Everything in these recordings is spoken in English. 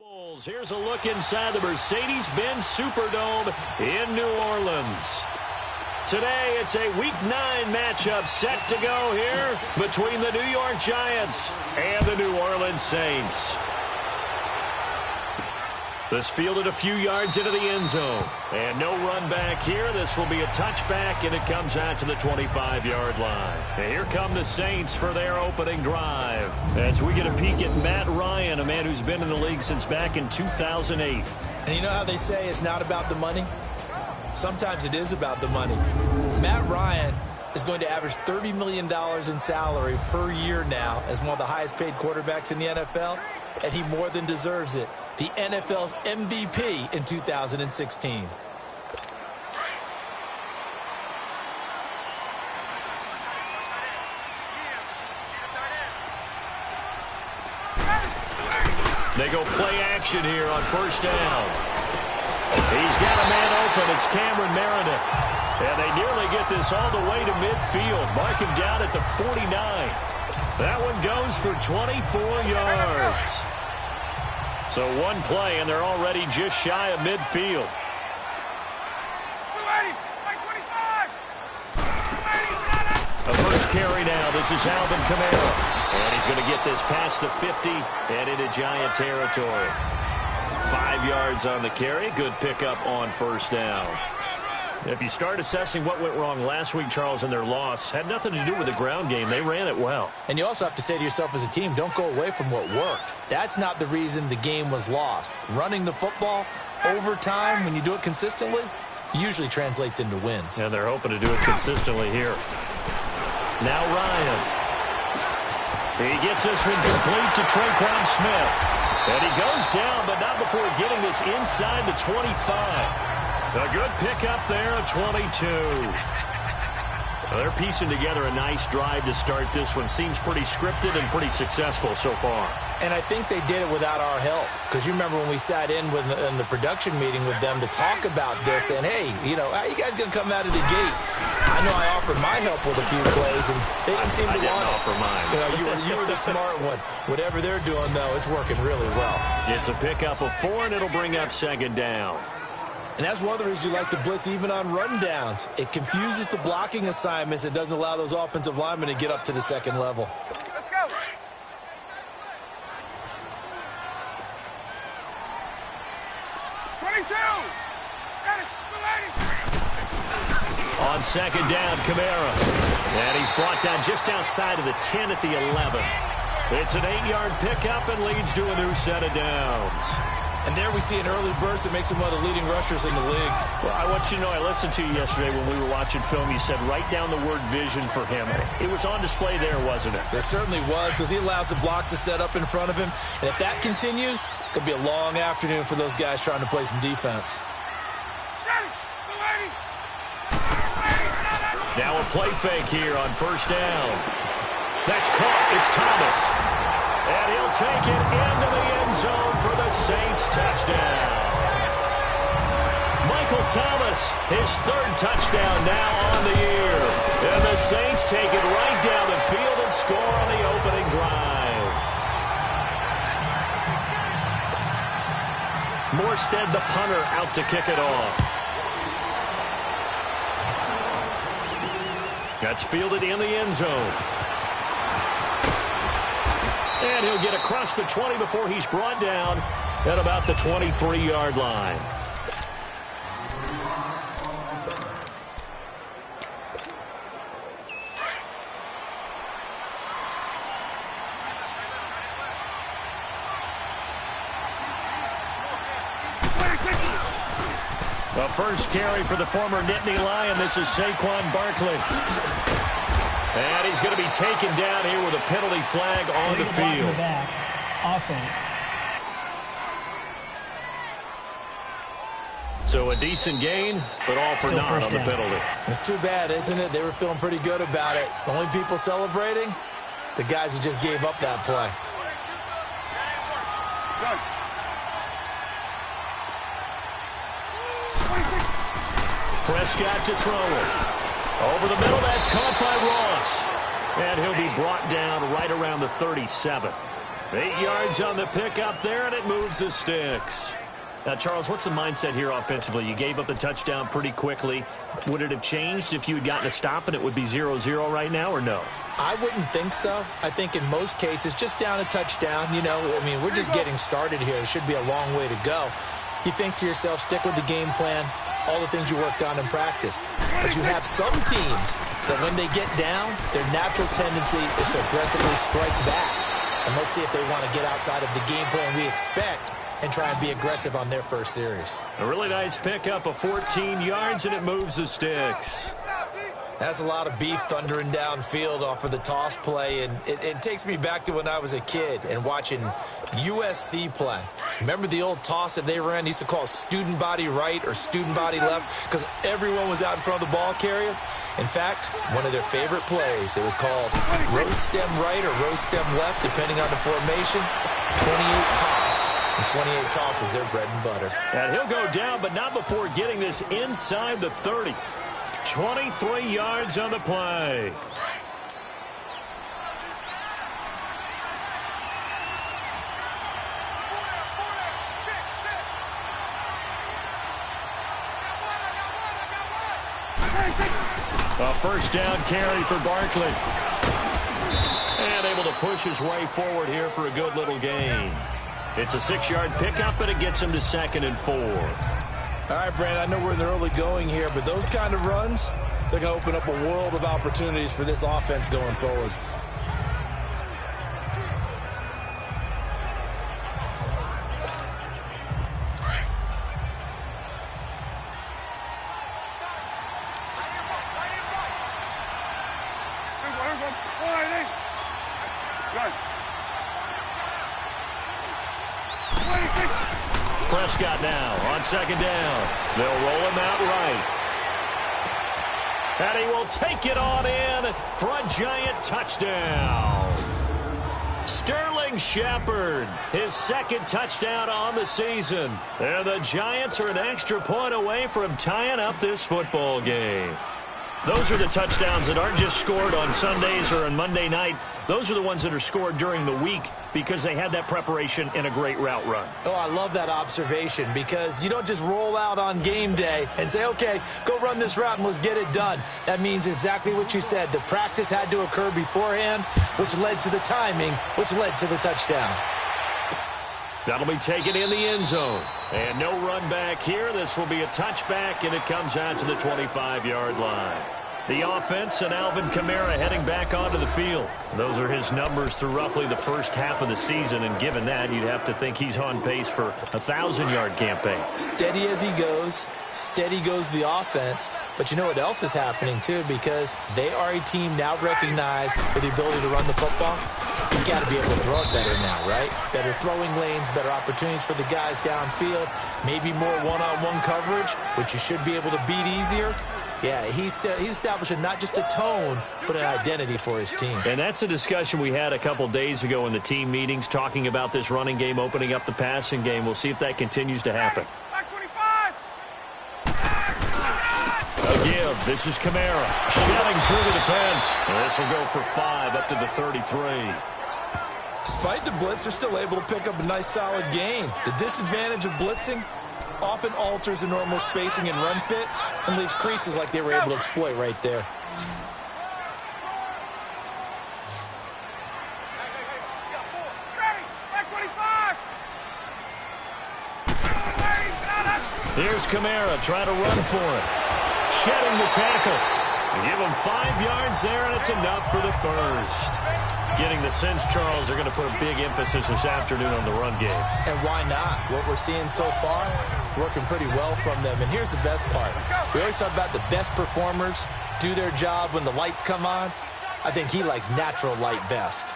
Here's a look inside the Mercedes-Benz Superdome in New Orleans. Today, it's a Week 9 matchup set to go here between the New York Giants and the New Orleans Saints. This fielded a few yards into the end zone. And no run back here. This will be a touchback, and it comes out to the 25-yard line. And here come the Saints for their opening drive. As we get a peek at Matt Ryan, a man who's been in the league since back in 2008. And you know how they say it's not about the money? Sometimes it is about the money. Matt Ryan is going to average $30 million in salary per year now as one of the highest-paid quarterbacks in the NFL, and he more than deserves it. The NFL's MVP in 2016. They go play action here on first down. He's got a man open. It's Cameron Meredith. And they nearly get this all the way to midfield. Mark him down at the 49. That one goes for 24 yards. So one play, and they're already just shy of midfield. A first carry now. This is Alvin Kamara. And he's going to get this past the 50 and into Giant territory. 5 yards on the carry. Good pickup on first down. If you start assessing what went wrong last week, Charles, in their loss, had nothing to do with the ground game. They ran it well. And you also have to say to yourself as a team, don't go away from what worked. That's not the reason the game was lost. Running the football over time, when you do it consistently, usually translates into wins. And they're hoping to do it consistently here. Now Ryan. He gets this one complete to Traquan Smith. And he goes down, but not before getting this inside the 25. A good pickup there at 22. They're piecing together a nice drive to start this one. Seems pretty scripted and pretty successful so far. And I think they did it without our help. Because you remember when we sat in the production meeting with them to talk about this. And, hey, you know, how you guys going to come out of the gate? I know I offered my help with a few plays, and they didn't seem to want it. Offer mine. You know, you were the smart one. Whatever they're doing, though, it's working really well. It's a pickup of 4, and it'll bring up second down. And that's one of the reasons you like to blitz even on rundowns. It confuses the blocking assignments. It doesn't allow those offensive linemen to get up to the second level. Let's go. On second down, Kamara. And he's brought down just outside of the 10 at the 11. It's an 8-yard pickup and leads to a new set of downs. And there we see an early burst that makes him one of the leading rushers in the league. Well, I want you to know, I listened to you yesterday when we were watching film. You said write down the word vision for him. It was on display there, wasn't it? It certainly was, because he allows the blocks to set up in front of him. And if that continues, it'll be a long afternoon for those guys trying to play some defense. Now a play fake here on first down. That's caught. It's Thomas. And he'll take it into the end zone for the Saints touchdown. Michael Thomas, his 3rd touchdown now on the year. And the Saints take it right down the field and score on the opening drive. Morstead, the punter, out to kick it off. That's fielded in the end zone. And he'll get across the 20 before he's brought down at about the 23-yard line. The first carry for the former Nittany Lion. This is Saquon Barkley. And he's going to be taken down here with a penalty flag on the field. Back. Offense. So a decent gain, but all for naught on the penalty. It's too bad, isn't it? They were feeling pretty good about it. The only people celebrating, the guys who just gave up that play. Prescott to throw it. Over the middle, that's caught by Ross. And he'll be brought down right around the 37. 8 yards on the pickup there, and it moves the sticks. Now, Charles, what's the mindset here offensively? You gave up the touchdown pretty quickly. Would it have changed if you had gotten a stop and it would be 0-0 right now, or no? I wouldn't think so. I think in most cases, just down a touchdown, you know, I mean, we're just getting started here. It should be a long way to go. You think to yourself, stick with the game plan, all the things you worked on in practice. But you have some teams that when they get down, their natural tendency is to aggressively strike back. And let's see if they want to get outside of the game plan we expect and try and be aggressive on their first series. A really nice pickup of 14 yards, and it moves the sticks. That's a lot of beef thundering downfield off of the toss play, and it takes me back to when I was a kid and watching USC play. Remember the old toss that they ran? They used to call student body right or student body left because everyone was out in front of the ball carrier. In fact, one of their favorite plays, it was called roast stem right or roast stem left, depending on the formation, 28 toss. And 28 toss was their bread and butter. And he'll go down, but not before getting this inside the 30. 23 yards on the play. A first down carry for Barkley. And able to push his way forward here for a good little gain. It's a 6-yard pickup, but it gets him to 2nd and 4. All right, Brandon, I know we're in the early going here, but those kind of runs, they're going to open up a world of opportunities for this offense going forward. Prescott now on 2nd down. They'll roll him out right. And he will take it on in for a giant touchdown. Sterling Shepard, his 2nd touchdown on the season. And the Giants are an extra point away from tying up this football game. Those are the touchdowns that aren't just scored on Sundays or on Monday night. Those are the ones that are scored during the week because they had that preparation and a great route run. Oh, I love that observation because you don't just roll out on game day and say, okay, go run this route and let's get it done. That means exactly what you said. The practice had to occur beforehand, which led to the timing, which led to the touchdown. That'll be taken in the end zone. And no run back here. This will be a touchback, and it comes out to the 25-yard line. The offense and Alvin Kamara heading back onto the field. Those are his numbers through roughly the first half of the season, and given that, you'd have to think he's on pace for a 1,000-yard campaign. Steady as he goes. Steady goes the offense. But you know what else is happening, too, because they are a team now recognized for the ability to run the football. You've got to be able to throw it better now, right? Better throwing lanes, better opportunities for the guys downfield, maybe more one-on-one coverage, which you should be able to beat easier. Yeah, he's establishing not just a tone, but an identity for his team. And that's a discussion we had a couple days ago in the team meetings, talking about this running game opening up the passing game. We'll see if that continues to happen. A give. This is Kamara shedding through the defense. This will go for 5 up to the 33. Despite the blitz, they're still able to pick up a nice solid gain. The disadvantage of blitzing often alters the normal spacing and run fits and leaves creases like they were able to exploit right there. Here's Kamara trying to run for it. Shedding the tackle. Give him 5 yards there, and it's enough for the first. Getting the sense, Charles, they're going to put a big emphasis this afternoon on the run game. And why not? What we're seeing so far, working pretty well from them. And here's the best part. We always talk about the best performers do their job when the lights come on. I think he likes natural light best.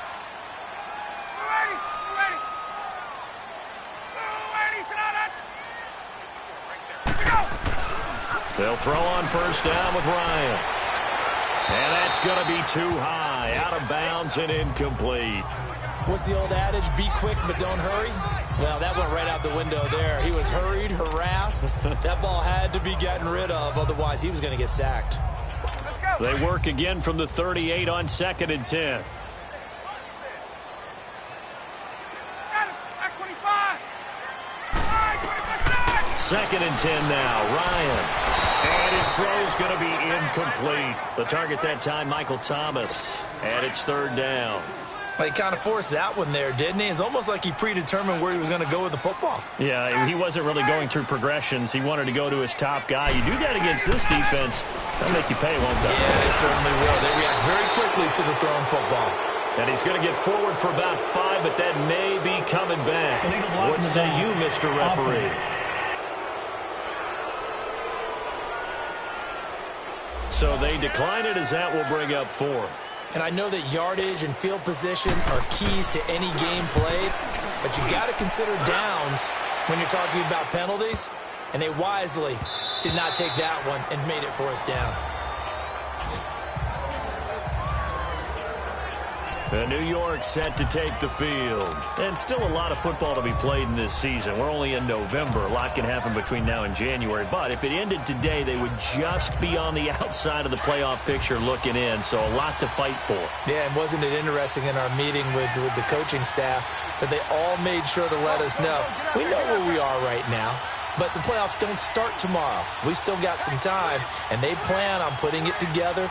They'll throw on first down with Ryan. And that's going to be too high, out of bounds and incomplete. What's the old adage? Be quick, but don't hurry. Well, that went right out the window there. He was hurried, harassed. That ball had to be gotten rid of, otherwise he was going to get sacked. They work again from the 38 on 2nd and 10. 2nd and 10 now. Ryan. And his throw's going to be incomplete. The target that time, Michael Thomas. And it's 3rd down. Well, he kind of forced that one there, didn't he? It's almost like he predetermined where he was going to go with the football. Yeah, he wasn't really going through progressions. He wanted to go to his top guy. You do that against this defense, they'll make you pay, won't they? Yeah, they certainly will. They react very quickly to the thrown football. And he's going to get forward for about 5, but that may be coming back. What say you, Mr. Referee? So they decline it, as that will bring up 4th. And I know that yardage and field position are keys to any game played, but you got to consider downs when you're talking about penalties, and they wisely did not take that one and made it 4th down. New York set to take the field. And still a lot of football to be played in this season. We're only in November. A lot can happen between now and January. But if it ended today, they would just be on the outside of the playoff picture looking in. So a lot to fight for. Yeah, and wasn't it interesting in our meeting with the coaching staff that they all made sure to let us know, we know where we are right now, but the playoffs don't start tomorrow. We still got some time, and they plan on putting it together,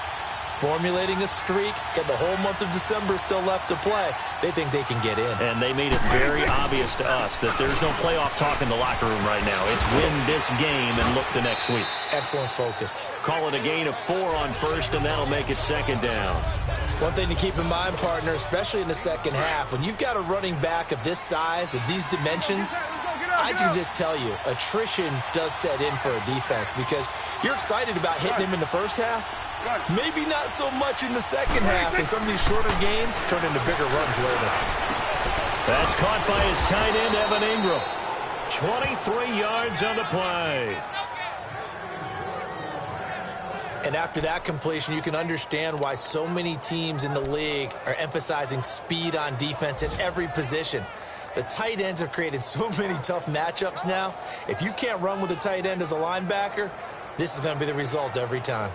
formulating a streak, get the whole month of December still left to play. They think they can get in. And they made it very obvious to us that there's no playoff talk in the locker room right now. It's win this game and look to next week. Excellent focus. Call it a gain of 4 on 1st, and that'll make it 2nd down. One thing to keep in mind, partner, especially in the second half, when you've got a running back of this size, of these dimensions, I can just tell you, attrition does set in for a defense because you're excited about hitting him in the first half. Maybe not so much in the second half, and some of these shorter gains turn into bigger runs later. That's caught by his tight end, Evan Ingram. 23 yards on the play. And after that completion, you can understand why so many teams in the league are emphasizing speed on defense in every position. The tight ends have created so many tough matchups now. If you can't run with a tight end as a linebacker, this is going to be the result every time.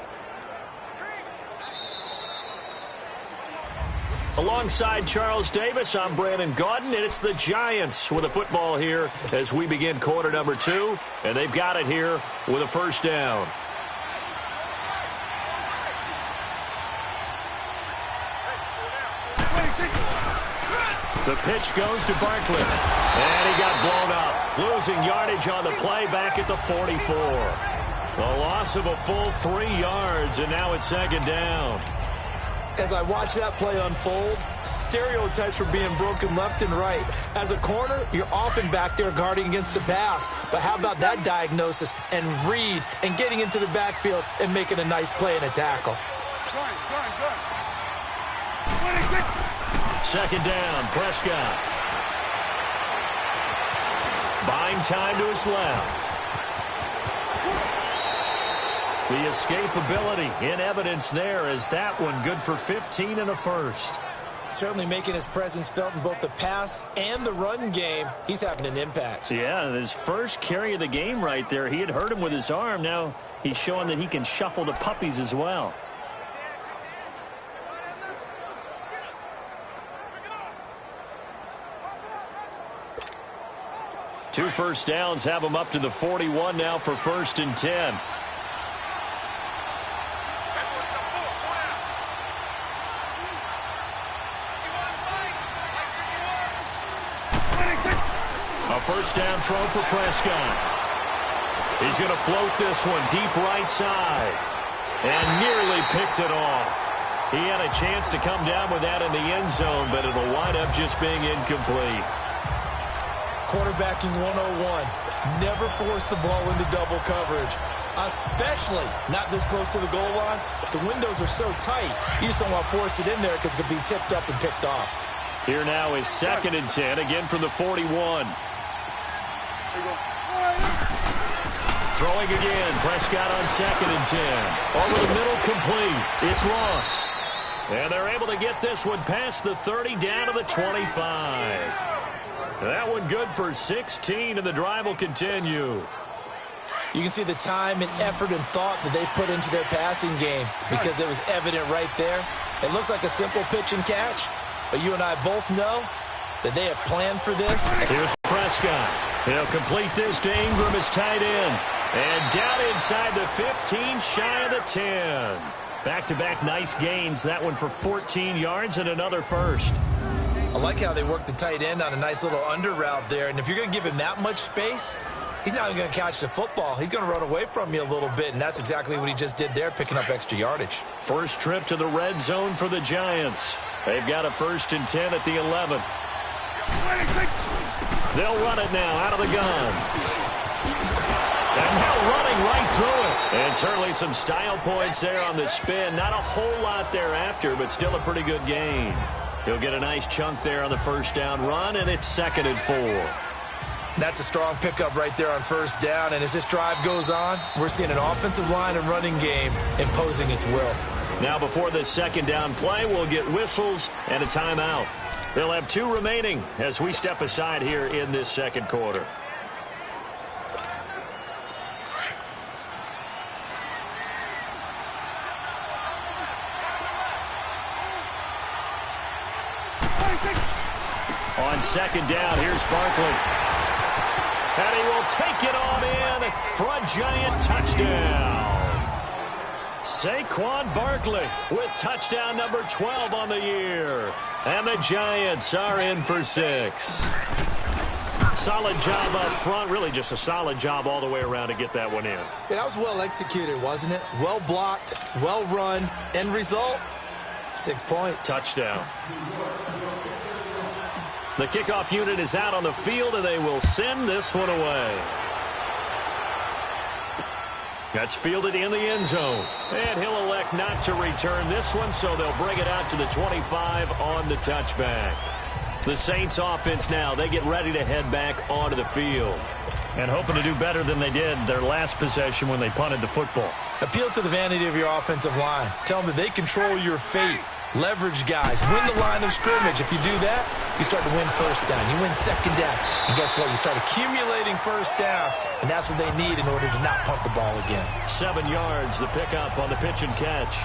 Alongside Charles Davis, I'm Brandon Gaudin, and it's the Giants with a football here as we begin quarter number 2, and they've got it here with a 1st down. The pitch goes to Barkley, and he got blown up, losing yardage on the play back at the 44. A loss of a full 3 yards, and now it's 2nd down. As I watch that play unfold, stereotypes are being broken left and right. As a corner, you're often back there guarding against the pass. But how about that diagnosis and read and getting into the backfield and making a nice play and a tackle? 2nd down, Prescott. Buying time to his left. The escapability in evidence there as that one good for 15 and a 1st. Certainly making his presence felt in both the pass and the run game. He's having an impact. Yeah, his first carry of the game right there. He had hurt him with his arm. Now he's showing that he can shuffle the puppies as well. Two 1st downs have him up to the 41 now for 1st and 10. A 1st down throw for Prescott. He's going to float this one deep right side. And nearly picked it off. He had a chance to come down with that in the end zone, but it'll wind up just being incomplete. Quarterbacking 101. Never force the ball into double coverage, especially not this close to the goal line. The windows are so tight, you just don't want to force it in there because it could be tipped up and picked off. Here now is 2nd and 10, again from the 41. Throwing again, Prescott on 2nd and 10. Over the middle, complete. It's Ross. And they're able to get this one past the 30 down to the 25. That one good for 16, and the drive will continue. You can see the time and effort and thought that they put into their passing game because it was evident right there. It looks like a simple pitch and catch, but you and I both know that they have planned for this. Here's Prescott. Prescott. He'll complete this to Ingram, his tight end. And down inside the 15, shy of the 10. Back-to-back nice gains. That one for 14 yards and another first. I like how they work the tight end on a nice little under route there. And if you're going to give him that much space, he's not even going to catch the football. He's going to run away from you a little bit, and that's exactly what he just did there, picking up extra yardage. First trip to the red zone for the Giants. They've got a 1st and 10 at the 11. They'll run it now out of the gun. And now running right through it. And certainly some style points there on the spin. Not a whole lot thereafter, but still a pretty good gain. He'll get a nice chunk there on the first down run, and it's 2nd and 4. That's a strong pickup right there on first down. And as this drive goes on, we're seeing an offensive line and running game imposing its will. Now before this 2nd down play, we'll get whistles and a timeout. They'll have 2 remaining as we step aside here in this 2nd quarter. On 2nd down, here's Barkley. And he will take it on in for a Giant touchdown. Saquon Barkley with touchdown number 12 on the year. And the Giants are in for 6. Solid job up front. Really just a solid job all the way around to get that one in. Yeah, that was well executed, wasn't it? Well blocked, well run. End result, 6 points. Touchdown. The kickoff unit is out on the field, and they will send this one away. That's fielded in the end zone. And he'll elect not to return this one, so they'll bring it out to the 25 on the touchback. The Saints offense now, they get ready to head back onto the field. And hoping to do better than they did their last possession when they punted the football. Appeal to the vanity of your offensive line. Tell them that they control your fate. Leverage guys. Win the line of scrimmage. If you do that, you start to win first down. You win 2nd down. And guess what? You start accumulating first downs. And that's what they need in order to not punt the ball again. 7 yards, the pickup on the pitch and catch.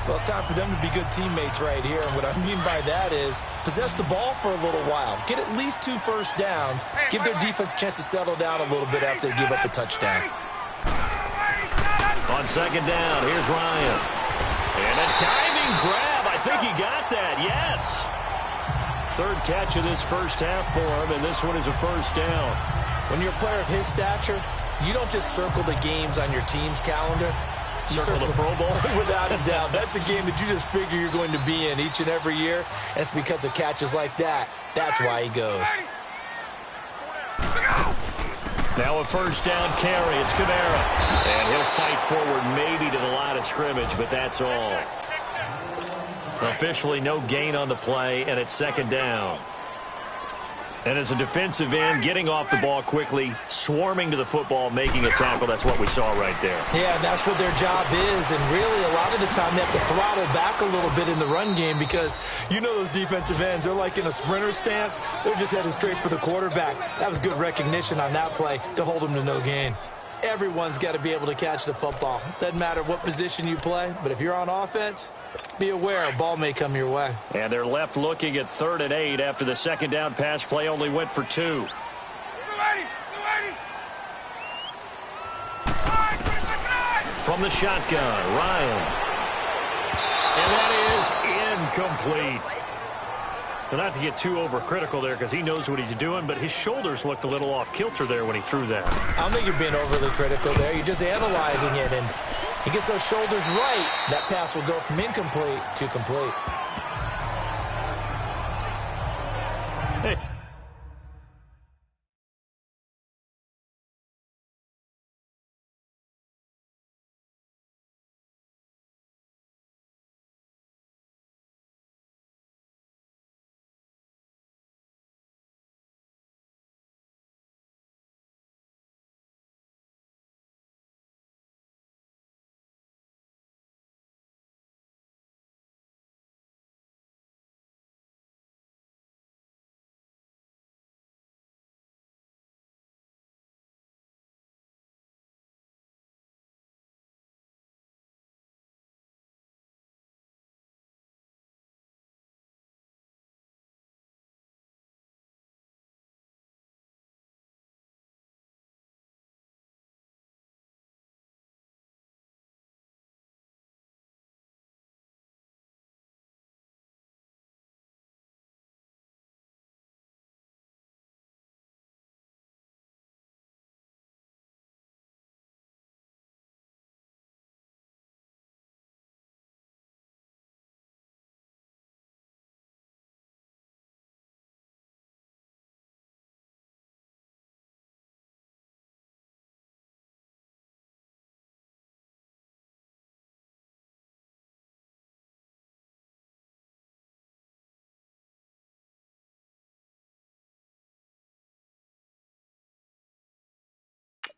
Well, it's time for them to be good teammates right here. And what I mean by that is possess the ball for a little while. Get at least 2 first downs. Give their defense a chance to settle down a little bit after they give up a touchdown. On 2nd down, here's Ryan. And a diving grab. I think he got that, yes. 3rd catch of this first half for him, and this one is a first down. When you're a player of his stature, you don't just circle the games on your team's calendar. You circle the Pro Bowl? Without a doubt. That's a game that you just figure you're going to be in each and every year. And it's because of catches like that. That's why he goes. Now a first down carry. It's Kamara. And he'll fight forward maybe to the line of scrimmage, but that's all. Officially no gain on the play, and it's 2nd down. And as a defensive end, getting off the ball quickly, swarming to the football, making a tackle, that's what we saw right there. Yeah, that's what their job is, and really a lot of the time they have to throttle back a little bit in the run game because you know those defensive ends, they're like in a sprinter stance. They're just headed straight for the quarterback. That was good recognition on that play to hold them to no gain. Everyone's got to be able to catch the football. Doesn't matter what position you play, but if you're on offense, be aware a ball may come your way. And they're left looking at 3rd and 8 after the 2nd down pass play only went for 2. From the shotgun, Ryan. And that is incomplete. Well, not to get too overcritical there because he knows what he's doing, but his shoulders looked a little off kilter there when he threw that. I don't think you're being overly critical there. You're just analyzing it, and he gets those shoulders right. That pass will go from incomplete to complete. Hey.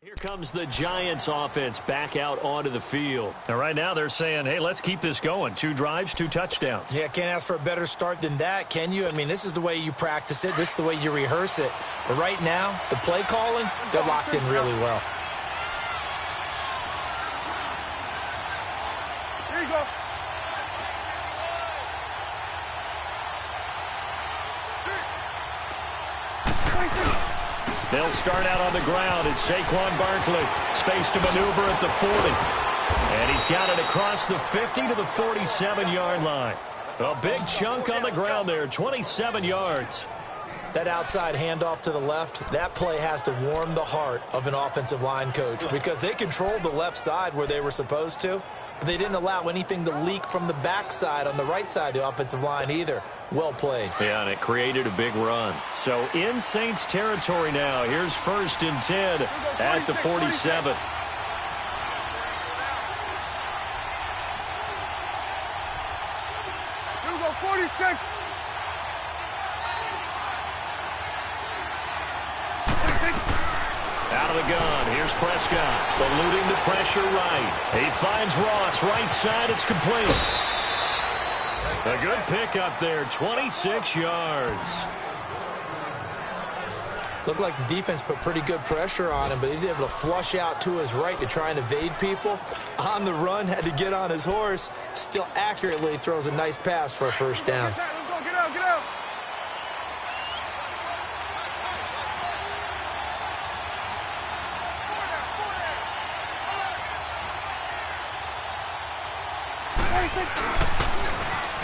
Here comes the Giants offense back out onto the field. And right now they're saying, hey, let's keep this going. 2 drives, 2 touchdowns. Yeah, can't ask for a better start than that, can you? I mean, this is the way you practice it. This is the way you rehearse it. But right now, the play calling, they're locked in really well. Here you go. They'll start out on the ground. It's Saquon Barkley. Space to maneuver at the 40. And he's got it across the 50 to the 47-yard line. A big chunk on the ground there, 27 yards. That outside handoff to the left, that play has to warm the heart of an offensive line coach because they controlled the left side where they were supposed to, but they didn't allow anything to leak from the backside on the right side of the offensive line either. Well played. Yeah, and it created a big run. So in Saints territory now. Here's 1st and 10 at the 47. Here we go, 46. Out of the gun. Here's Prescott. Eluding the pressure right. He finds Ross right side. It's complete. A good pickup there. 26 yards. Looked like the defense put pretty good pressure on him, but he's able to flush out to his right to try and evade people. On the run, had to get on his horse. Still accurately throws a nice pass for a 1st down. Let's go, get out, get out.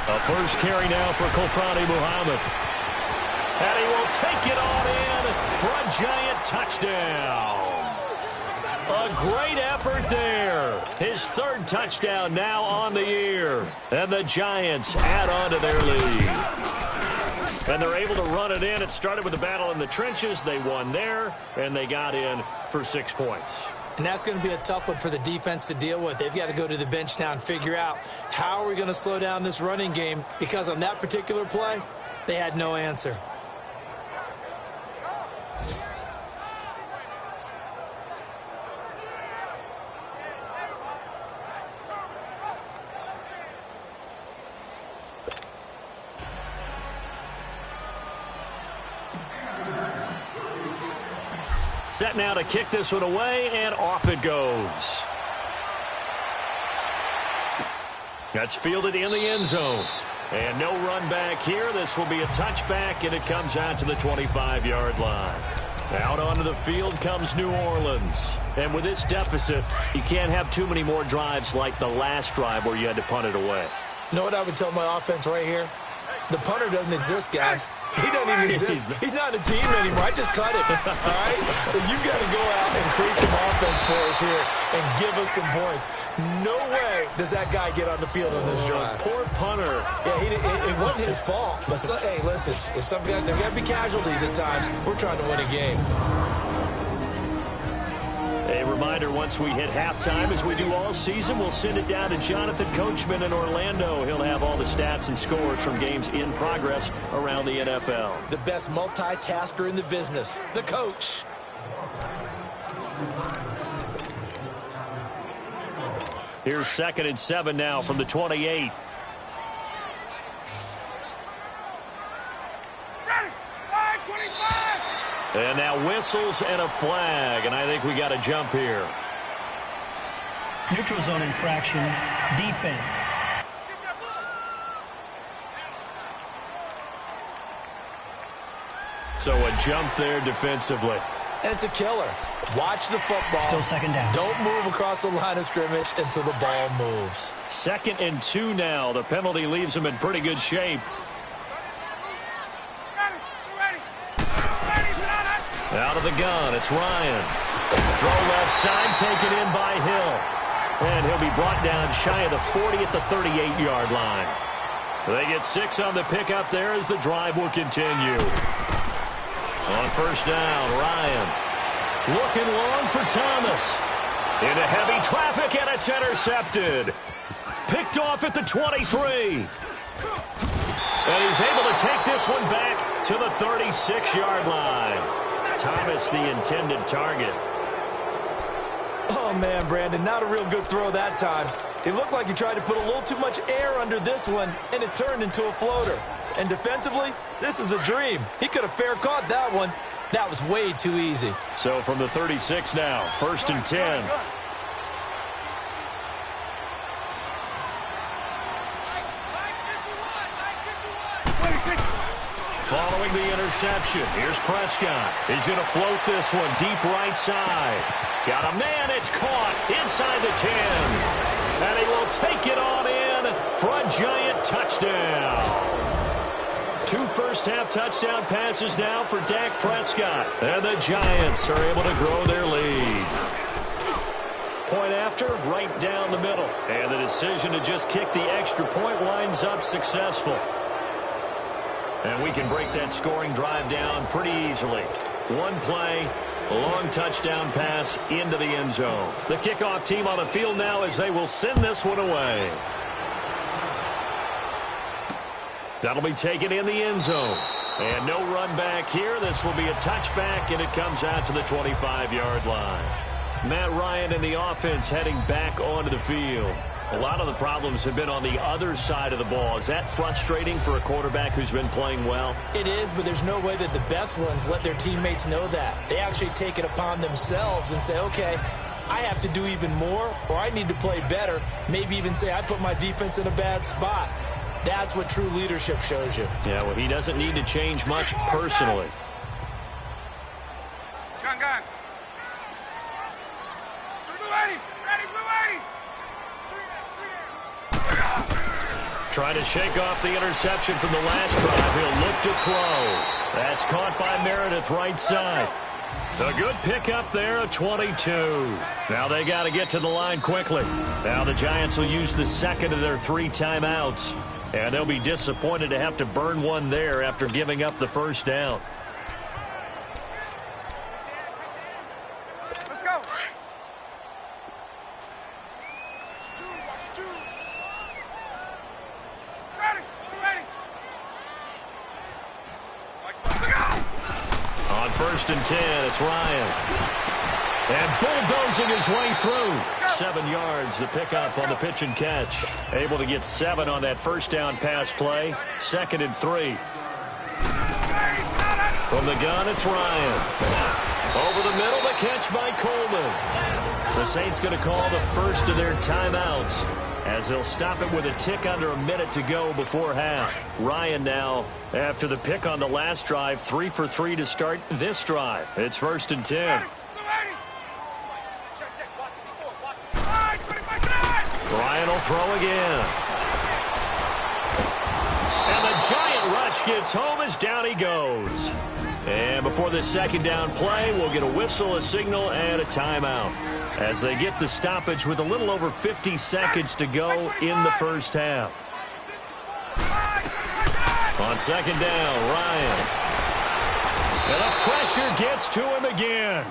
A 1st carry now for Kofani Muhammad. And he will take it on in for a Giant touchdown. A great effort there. His 3rd touchdown now on the year. And the Giants add on to their lead. And they're able to run it in. It started with a battle in the trenches. They won there, and they got in for 6 points. And that's going to be a tough one for the defense to deal with. They've got to go to the bench now and figure out how are we going to slow down this running game, because on that particular play, they had no answer. Set now to kick this one away, and off it goes. That's fielded in the end zone. And no run back here. This will be a touchback, and it comes out to the 25-yard line. Out onto the field comes New Orleans. And with this deficit, you can't have too many more drives like the last drive where you had to punt it away. You know what I would tell my offense right here? The punter doesn't exist, guys. He doesn't even exist. He's not a team anymore. I just cut him. All right? So you've got to go out and create some offense for us here and give us some points. No way does that guy get on the field on this drive. Poor punter. Yeah, it wasn't his fault. But, hey, listen, if some guys, there got to be casualties at times. We're trying to win a game. A reminder, once we hit halftime, as we do all season, we'll send it down to Jonathan Coachman in Orlando. He'll have all the stats and scores from games in progress around the NFL. The best multitasker in the business, the coach. Here's 2nd and 7 now from the 28. And now whistles and a flag, and I think we got a jump here. Neutral zone infraction, defense. So a jump there defensively. And it's a killer. Watch the football. Still 2nd down. Don't move across the line of scrimmage until the ball moves. 2nd and 2 now. The penalty leaves them in pretty good shape. Out of the gun, it's Ryan. Throw left side, taken in by Hill. And he'll be brought down shy of the 40 at the 38-yard line. They get 6 on the pickup there as the drive will continue. On 1st down, Ryan. Looking long for Thomas. Into heavy traffic, and it's intercepted. Picked off at the 23. And he's able to take this one back to the 36-yard line. Thomas, the intended target. Oh, man, Brandon, not a real good throw that time. It looked like he tried to put a little too much air under this one, and it turned into a floater. And defensively, this is a dream. He could have fair caught that one. That was way too easy. So from the 36 now, 1st and 10. Following the interception, here's Prescott. He's going to float this one deep right side. Got a man, it's caught inside the 10. And he will take it on in for a giant touchdown. 2 first-half touchdown passes now for Dak Prescott. And the Giants are able to grow their lead. Point after, right down the middle. And the decision to just kick the extra point winds up successful. And we can break that scoring drive down pretty easily. One play, a long touchdown pass into the end zone. The kickoff team on the field now as they will send this one away. That'll be taken in the end zone. And no run back here. This will be a touchback, and it comes out to the 25-yard line. Matt Ryan and the offense heading back onto the field. A lot of the problems have been on the other side of the ball. Is that frustrating for a quarterback who's been playing well? It is, but there's no way that the best ones let their teammates know that. They actually take it upon themselves and say, okay, I have to do even more, or I need to play better. Maybe even say I put my defense in a bad spot. That's what true leadership shows you. Yeah, well, he doesn't need to change much personally. Gun. Trying to shake off the interception from the last drive. He'll look to throw. That's caught by Meredith right side. A good pickup there, a 22. Now they got to get to the line quickly. Now the Giants will use the second of their 3 timeouts. And they'll be disappointed to have to burn one there after giving up the first down. Let's go. Ready. On 1st and 10, it's Ryan. And bulldozing his way through. 7 yards, the pickup on the pitch and catch. Able to get 7 on that first down pass play. 2nd and 3. From the gun, it's Ryan. Over the middle, the catch by Coleman. The Saints going to call the first of their timeouts as they'll stop it with a tick under a minute to go before half. Ryan now, after the pick on the last drive, 3 for 3 to start this drive. It's 1st and 10. Ryan will throw again. And the giant rush gets home as down he goes. And before this second down play, we'll get a whistle, a signal, and a timeout as they get the stoppage with a little over 50 seconds to go in the first half. On 2nd down, Ryan. And the pressure gets to him again.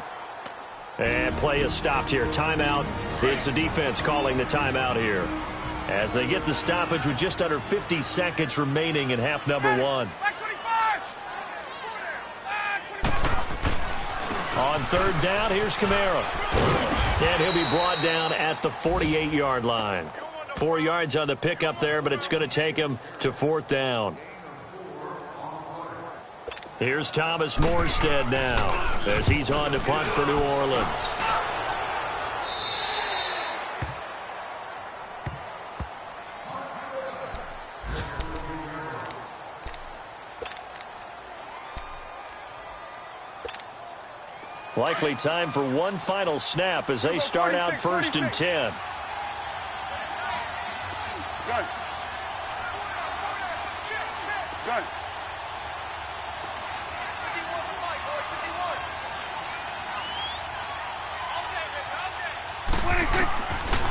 And play is stopped here. Timeout. It's the defense calling the timeout here as they get the stoppage with just under 50 seconds remaining in half number 1. On 3rd down, here's Kamara. And he'll be brought down at the 48-yard line. 4 yards on the pickup there, but it's going to take him to 4th down. Here's Thomas Morstead now as he's on to punt for New Orleans. Likely time for one final snap as they start out 1st and 10. Good.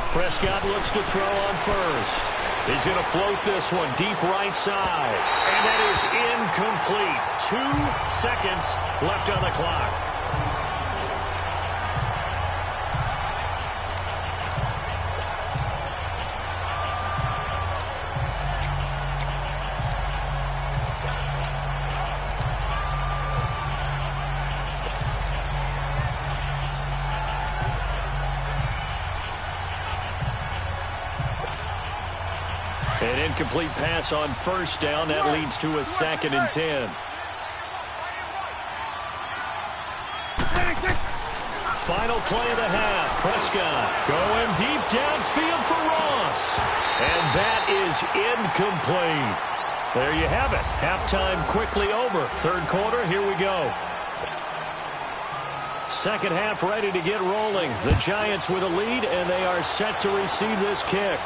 Prescott looks to throw on 1st. He's going to float this one deep right side. And that is incomplete. 2 seconds left on the clock. An incomplete pass on first down. That leads to a 2nd and 10. Final play of the half. Prescott going deep downfield for Ross. And that is incomplete. There you have it. Halftime quickly over. Third quarter, here we go. Second half ready to get rolling. The Giants with a lead, and they are set to receive this kick.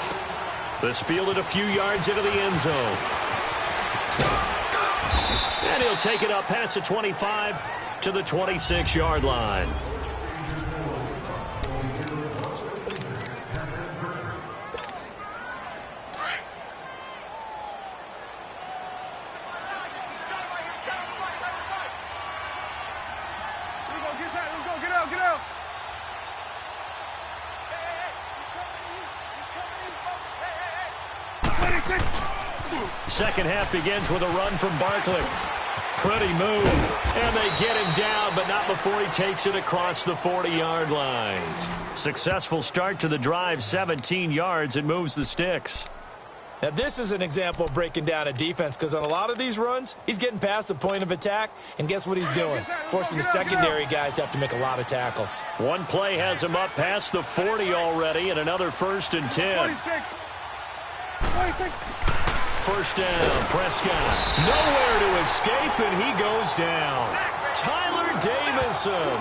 This fielded a few yards into the end zone. And he'll take it up past the 25 to the 26-yard line. Second half begins with a run from Barkley. Pretty move. And they get him down, but not before he takes it across the 40-yard line. Successful start to the drive, 17 yards. It moves the sticks. Now, this is an example of breaking down a defense, because on a lot of these runs, he's getting past the point of attack, and guess what he's doing? Forcing the secondary guys to have to make a lot of tackles. One play has him up past the 40 already, and another 1st and 10. 26. First down, Prescott. Nowhere to escape, and he goes down. Tyler Davison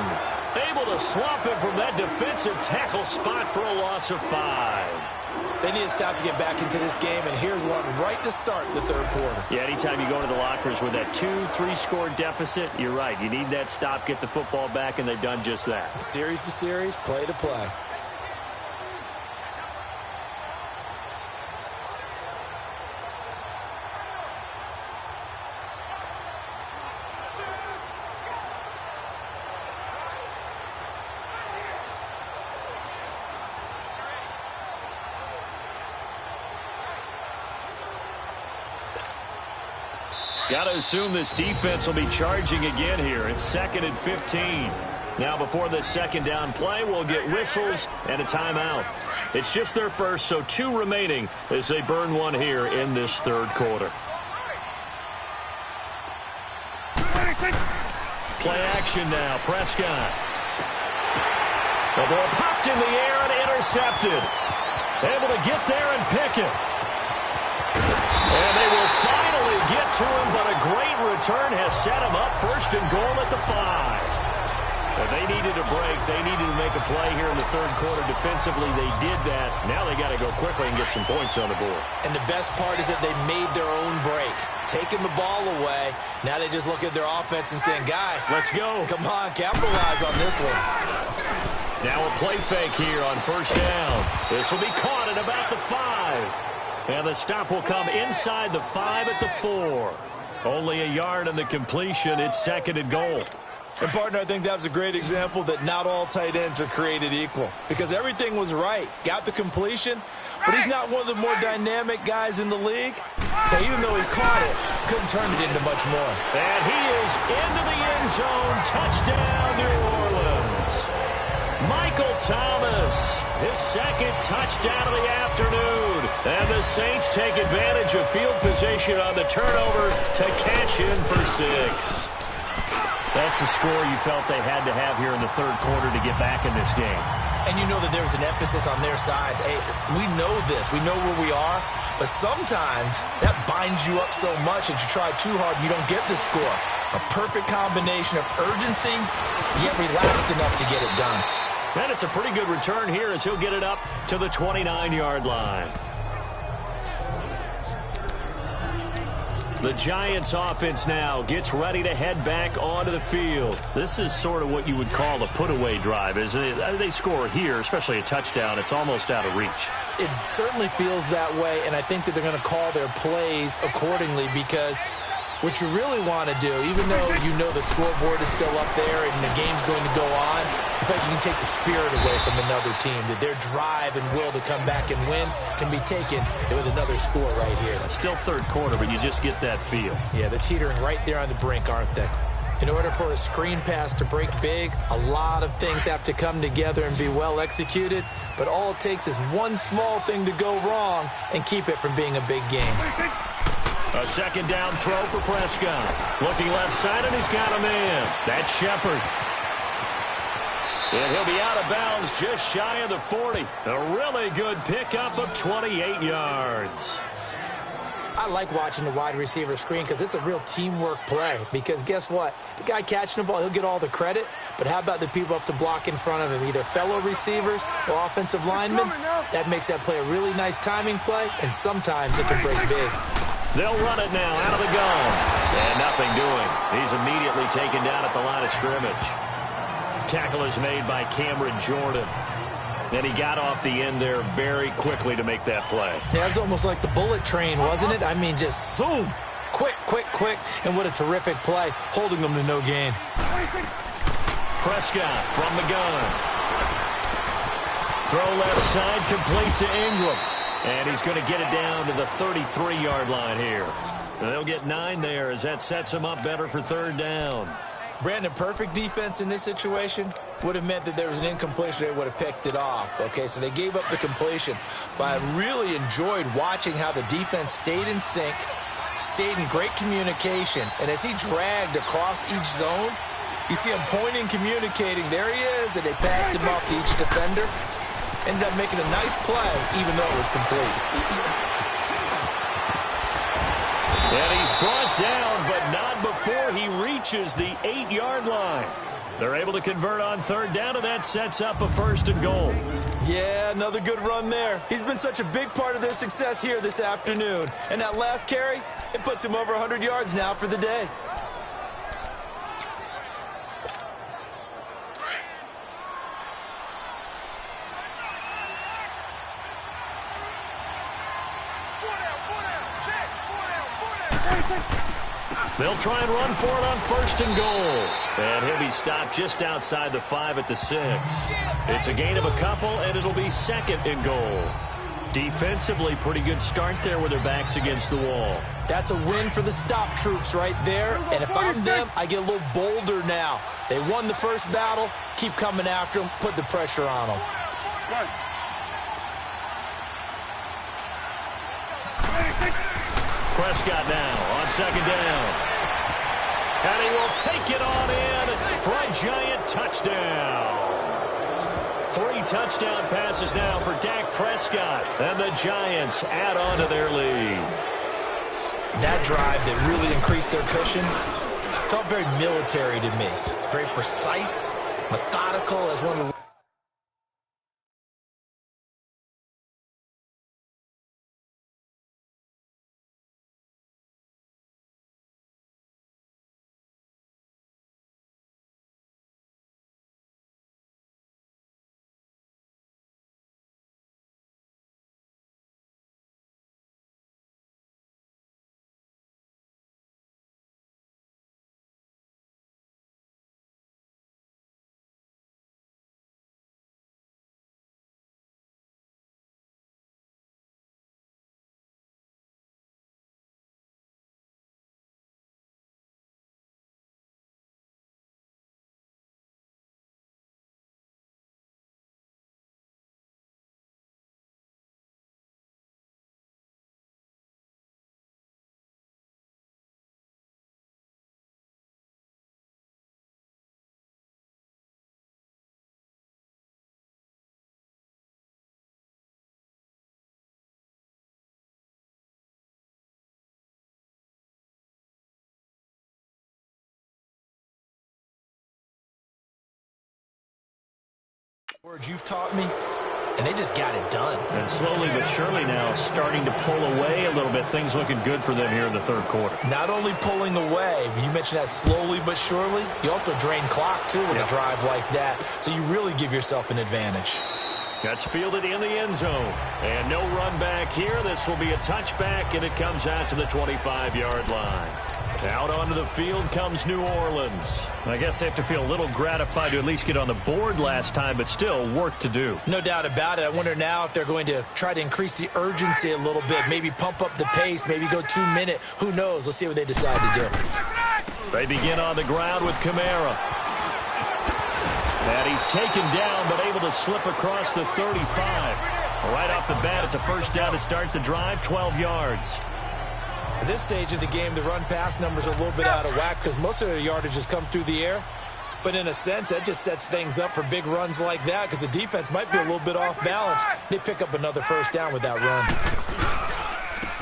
able to swap him from that defensive tackle spot for a loss of 5. They need to stop to get back into this game, and here's one right to start the third quarter. Yeah, anytime you go into the lockers with that 2-3 score deficit, you're right. You need that stop, get the football back, and they've done just that. Series to series, play to play. Got to assume this defense will be charging again here. It's 2nd and 15. Now before this second down play, we'll get whistles and a timeout. It's just their first, so 2 remaining as they burn one here in this third quarter. Play action now. Prescott. The ball popped in the air and intercepted. Able to get there and pick it. And they will finally get to him, but a great return has set him up. 1st and goal at the 5. But they needed a break. They needed to make a play here in the third quarter. Defensively, they did that. Now they got to go quickly and get some points on the board. And the best part is that they made their own break. Taking the ball away. Now they just look at their offense and saying, guys, let's go. Come on, capitalize on this one. Now a play fake here on first down. This will be caught at about the 5. And the stop will come inside the 5 at the 4. Only a yard on the completion. It's 2nd and goal. And, partner, I think that was a great example that not all tight ends are created equal. Because everything was right. Got the completion, but he's not one of the more dynamic guys in the league. So even though he caught it, couldn't turn it into much more. And he is into the end zone. Touchdown, New Orleans. Michael Thomas, his 2nd touchdown of the afternoon. And the Saints take advantage of field position on the turnover to cash in for 6. That's a score you felt they had to have here in the third quarter to get back in this game. And you know that there was an emphasis on their side. Hey, we know this. We know where we are. But sometimes that binds you up so much that you try too hard, you don't get the score. A perfect combination of urgency, yet relaxed enough to get it done. And it's a pretty good return here as he'll get it up to the 29-yard line. The Giants offense now gets ready to head back onto the field. This is sort of what you would call a put-away drive, isn't it? They score here, especially a touchdown. It's almost out of reach. It certainly feels that way, and I think that they're going to call their plays accordingly, because what you really want to do, even though you know the scoreboard is still up there and the game's going to go on, I think you can take the spirit away from another team, that their drive and will to come back and win can be taken with another score right here. Still third quarter, but you just get that feel. Yeah, they're teetering right there on the brink, aren't they? In order for a screen pass to break big, a lot of things have to come together and be well executed, but all it takes is one small thing to go wrong and keep it from being a big game. A second down throw for Prescott. Looking left side, and he's got a man. That's Shepard. And he'll be out of bounds just shy of the 40. A really good pickup of 28 yards. I like watching the wide receiver screen because it's a real teamwork play. Because guess what? The guy catching the ball, he'll get all the credit. But how about the people up to block in front of him, either fellow receivers or offensive linemen? That makes that play a really nice timing play, and sometimes it can break big. They'll run it now out of the gun. And nothing doing. He's immediately taken down at the line of scrimmage. Tackle is made by Cameron Jordan. And he got off the end there very quickly to make that play. Yeah, it was almost like the bullet train, wasn't it? I mean, just zoom. Quick, quick, quick. And what a terrific play, holding them to no gain. Prescott from the gun. Throw left side, complete to Ingram. And he's going to get it down to the 33-yard line here. They'll get 9 there as that sets him up better for third down. Brandon, perfect defense in this situation would have meant that there was an incompletion. They would have picked it off. Okay, so they gave up the completion. But I really enjoyed watching how the defense stayed in sync, stayed in great communication. And as he dragged across each zone, you see him pointing, communicating. There he is, and they passed him off to each defender. Ended up making a nice play, even though it was complete. And he's brought down, but not before he reaches the 8-yard line. They're able to convert on third down, and that sets up a 1st and goal. Yeah, another good run there. He's been such a big part of their success here this afternoon. And that last carry, it puts him over 100 yards now for the day. They'll try and run for it on 1st and goal. And he'll be stopped just outside the 5 at the 6. It's a gain of a couple, and it'll be 2nd and goal. Defensively, pretty good start there with their backs against the wall. That's a win for the stop troops right there. And if I'm them, I get a little bolder now. They won the first battle. Keep coming after them. Put the pressure on them. Prescott now on 2nd down. And he will take it on in for a giant touchdown. 3 touchdown passes now for Dak Prescott. And the Giants add on to their lead. That drive that really increased their cushion felt very military to me. Very precise, methodical as one of the words you've taught me, and they just got it done. And slowly but surely now starting to pull away a little bit. Things looking good for them here in the 3rd quarter. Not only pulling away, but you mentioned that slowly but surely. You also drain clock, too, with a drive like that. So you really give yourself an advantage. That's fielded in the end zone. And no run back here. This will be a touchback, and it comes out to the 25-yard line. Out onto the field comes New Orleans. I guess they have to feel a little gratified to at least get on the board last time, but still work to do. No doubt about it. I wonder now if they're going to try to increase the urgency a little bit, maybe pump up the pace, maybe go 2-minute. Who knows? Let's see what they decide to do. They begin on the ground with Kamara. And he's taken down, but able to slip across the 35. Right off the bat, it's a first down to start the drive, 12 yards. At this stage of the game, the run-pass numbers are a little bit out of whack because most of their yardage has come through the air. But in a sense, that just sets things up for big runs like that because the defense might be a little bit off balance. They pick up another first down with that run.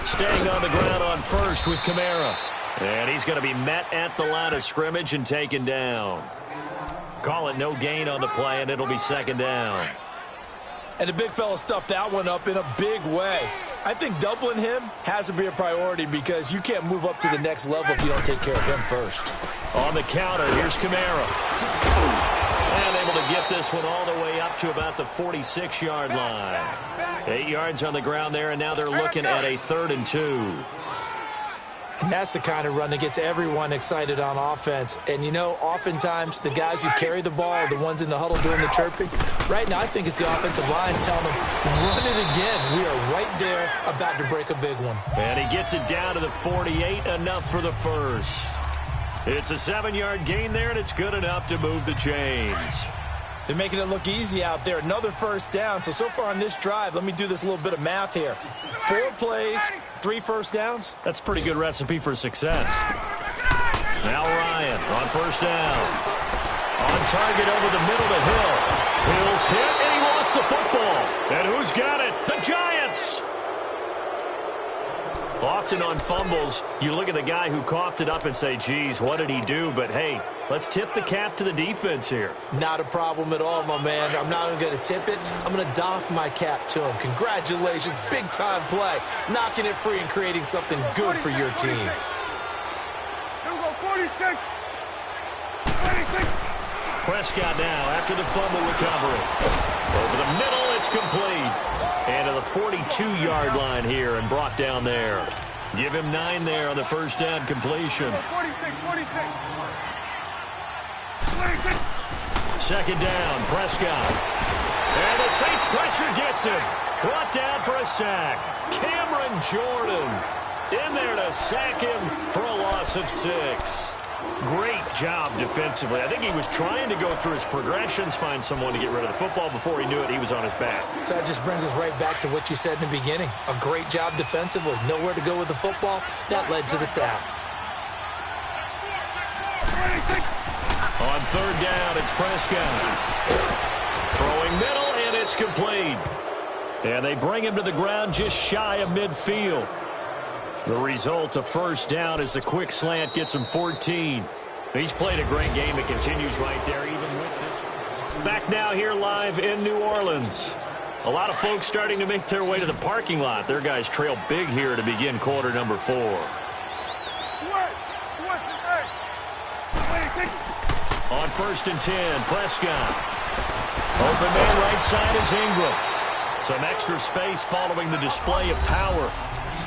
Staying on the ground on first with Kamara. And he's going to be met at the line of scrimmage and taken down. Call it no gain on the play, and it'll be second down. And the big fella stuffed that one up in a big way. I think doubling him has to be a priority because you can't move up to the next level if you don't take care of him first. On the counter, here's Kamara. And able to get this one all the way up to about the 46-yard line. 8 yards on the ground there, and now they're looking at a 3rd and 2. And that's the kind of run that gets everyone excited on offense. And, you know, oftentimes the guys who carry the ball are the ones in the huddle doing the chirping. Right now, I think it's the offensive line telling them, run it again. We are right there about to break a big one. And he gets it down to the 48, enough for the first. It's a 7-yard gain there, and it's good enough to move the chains. They're making it look easy out there. Another first down. So far on this drive, let me do this little bit of math here. 4 plays, 3 first downs. That's a pretty good recipe for success. Now Ryan on first down. On target over the middle to Hill. Hill's hit, and he lost the football. And who's got it? The Giants! Often on fumbles, you look at the guy who coughed it up and say, geez, what did he do? But, hey, let's tip the cap to the defense here. Not a problem at all, my man. I'm not even going to tip it. I'm going to doff my cap to him. Congratulations. Big-time play. Knocking it free and creating something good for your team. Here we go, 46. 46. Prescott now after the fumble recovery. Over the middle, it's complete. And to the 42-yard line here and brought down there. Give him 9 there on the first down completion. 46. Second down, Prescott. And the Saints pressure gets him. Brought down for a sack. Cameron Jordan in there to sack him for a loss of 6. Great job defensively. I think he was trying to go through his progressions, find someone to get rid of the football. Before he knew it, he was on his back. So that just brings us right back to what you said in the beginning. A great job defensively. Nowhere to go with the football. That led to the sack. On third down, it's Prescott. Throwing middle, and it's complete. And they bring him to the ground just shy of midfield. The result, a first down, as the quick slant gets him 14. He's played a great game. It continues right there, even with this. Back now here live in New Orleans. A lot of folks starting to make their way to the parking lot. Their guys trail big here to begin quarter number 4. On first and 10, Prescott. Open man right side is Ingram. Some extra space following the display of power.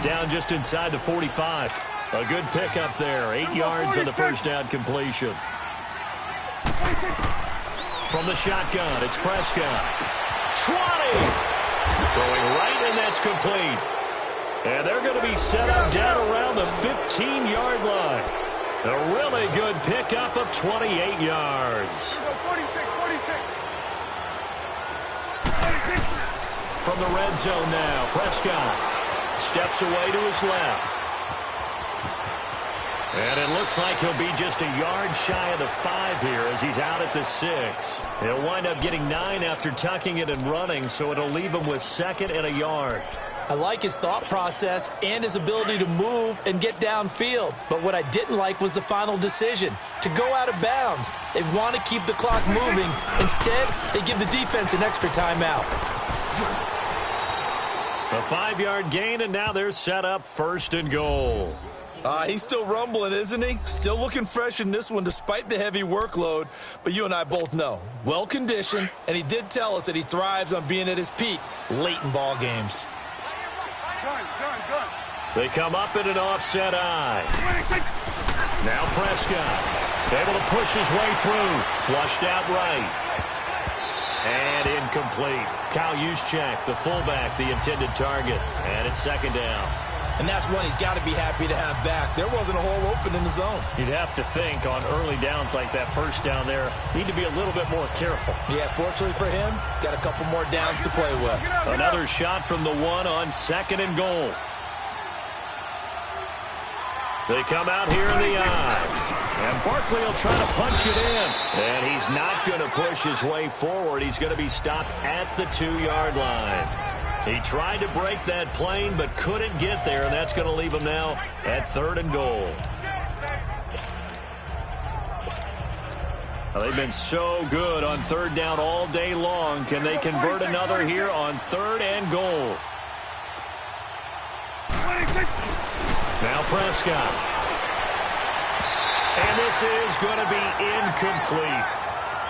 Down just inside the 45. A good pickup there. 8 yards on the first down completion. From the shotgun, it's Prescott. Trotting. Throwing right, and that's complete. And they're going to be set up down around the 15-yard line. A really good pickup of 28 yards. From the red zone now, Prescott steps away to his left. And it looks like he'll be just a yard shy of the 5 here as he's out at the 6. He'll wind up getting 9 after tucking it and running, so it'll leave him with 2nd and a yard. I like his thought process and his ability to move and get downfield. But what I didn't like was the final decision, to go out of bounds. They want to keep the clock moving. Instead, they give the defense an extra timeout. A 5-yard gain, and now they're set up 1st and goal. He's still rumbling, isn't he? Still looking fresh in this one despite the heavy workload. But you and I both know, well-conditioned, and he did tell us that he thrives on being at his peak late in ball games. They come up in an offset eye. Now Prescott able to push his way through. Flushed out right. And incomplete. Kyle Juszczyk, the fullback, the intended target. And it's 2nd down. And that's one he's got to be happy to have back. There wasn't a hole open in the zone. You'd have to think on early downs like that first down there, need to be a little bit more careful. Yeah, fortunately for him, got a couple more downs to play with. Another shot from the 1 on 2nd and goal. They come out here in the eye. And Barkley will try to punch it in. And he's not going to push his way forward. He's going to be stopped at the 2-yard line. He tried to break that plane but couldn't get there, and that's going to leave him now at 3rd and goal. Well, they've been so good on 3rd down all day long. Can they convert another here on 3rd and goal? Now Prescott. And this is going to be incomplete.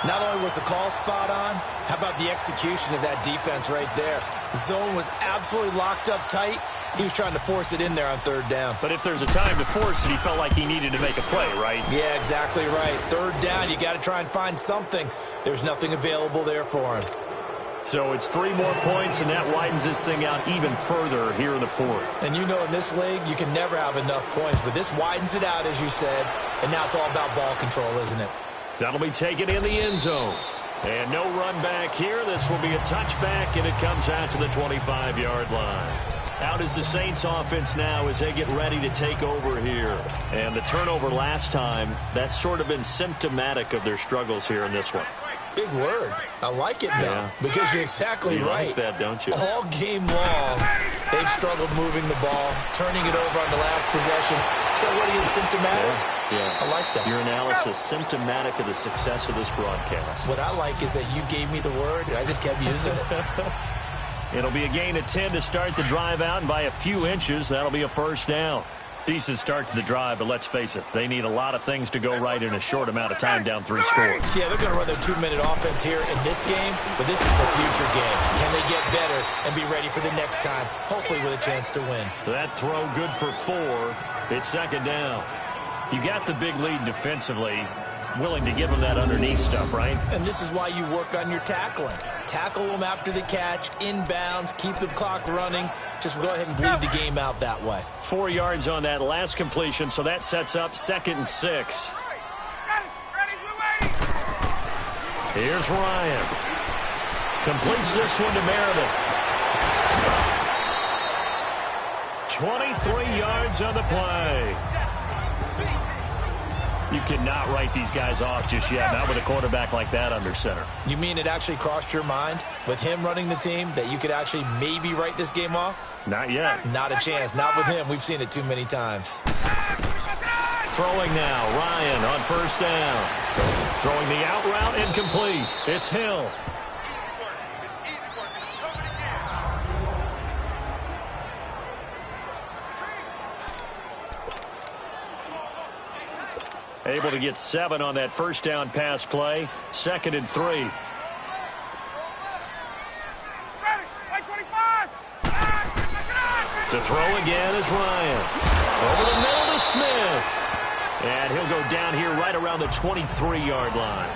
Not only was the call spot on, how about the execution of that defense right there? The zone was absolutely locked up tight. He was trying to force it in there on 3rd down. But if there's a time to force it, he felt like he needed to make a play, right? Yeah, exactly right. 3rd down, you got to try and find something. There's nothing available there for him. So it's 3 more points, and that widens this thing out even further here in the 4th. And you know in this league, you can never have enough points, but this widens it out, as you said, and now it's all about ball control, isn't it? That'll be taken in the end zone. And no run back here. This will be a touchback, and it comes out to the 25-yard line. Out is the Saints offense now as they get ready to take over here. And the turnover last time, that's sort of been symptomatic of their struggles here in this one. Big word. I like it, though, because you're exactly right. You like that, don't you? All game long, they've struggled moving the ball, turning it over on the last possession. So what are you, symptomatic? Yeah. I like that. Your analysis, symptomatic of the success of this broadcast. What I like is that you gave me the word, and I just kept using it. It'll be a gain of 10 to start the drive out, and by a few inches, that'll be a 1st down. Decent start to the drive, but let's face it, they need a lot of things to go right in a short amount of time down 3 scores. Yeah, they're going to run their 2-minute offense here in this game, but this is for future games. Can they get better and be ready for the next time, hopefully with a chance to win? That throw good for 4. It's 2nd down. You got the big lead defensively, willing to give them that underneath stuff, right? And this is why you work on your tackling. Tackle them after the catch, inbounds, keep the clock running. Just go ahead and bleed the game out that way. 4 yards on that last completion, so that sets up 2nd and 6. Here's Ryan. Completes this one to Meredith. 23 yards on the play. You cannot write these guys off just yet, not with a quarterback like that under center. You mean it actually crossed your mind with him running the team that you could actually maybe write this game off? Not yet. Not a chance. Not with him. We've seen it too many times. Throwing now, Ryan on 1st down. Throwing the out route, incomplete. It's Hill. Able to get 7 on that 1st down pass play. 2nd and 3. To throw again is Ryan. Over the middle to Smith. And he'll go down here right around the 23-yard line.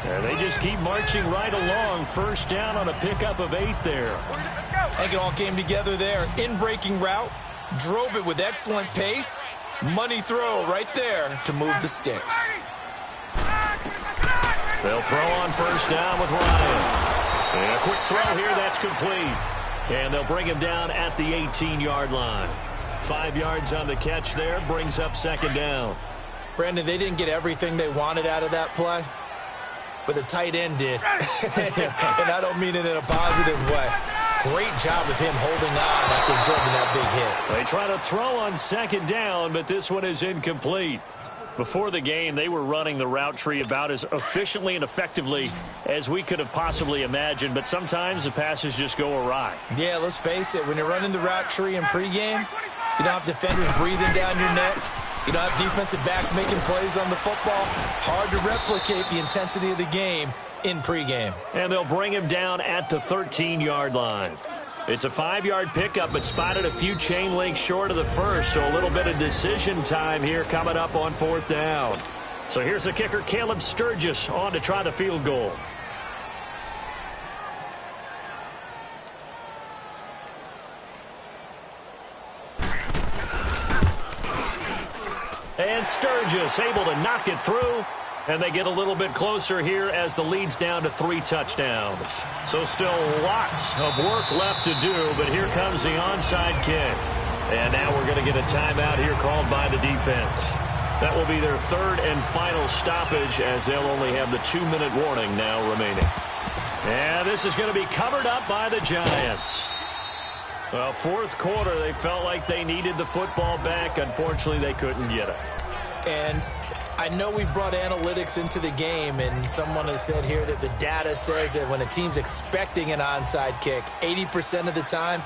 And they just keep marching right along. 1st down on a pickup of 8 there. I think it all came together there. In-breaking route. Drove it with excellent pace. Money throw right there to move the sticks. They'll throw on 1st down with Ryan. And a quick throw here, that's complete. And they'll bring him down at the 18-yard line. 5 yards on the catch there, brings up 2nd down. Brandon, they didn't get everything they wanted out of that play, but the tight end did. And I don't mean it in a positive way. Great job with him holding on after absorbing that big hit. They try to throw on 2nd down, but this one is incomplete. Before the game, they were running the route tree about as efficiently and effectively as we could have possibly imagined, but sometimes the passes just go awry. Yeah, let's face it. When you're running the route tree in pregame, you don't have defenders breathing down your neck. You don't have defensive backs making plays on the football. Hard to replicate the intensity of the game in pregame. And they'll bring him down at the 13-yard line. It's a 5-yard pickup, but spotted a few chain links short of the first, so a little bit of decision time here coming up on 4th down. So here's the kicker, Caleb Sturgis, on to try the field goal. And Sturgis able to knock it through. And they get a little bit closer here as the lead's down to 3 touchdowns. So still lots of work left to do, but here comes the onside kick. And now we're going to get a timeout here called by the defense. That will be their third and final stoppage as they'll only have the 2-minute warning now remaining. And this is going to be covered up by the Giants. Well, fourth quarter, they felt like they needed the football back. Unfortunately, they couldn't get it. And I know we brought analytics into the game, and someone has said here that the data says that when a team's expecting an onside kick, 80% of the time,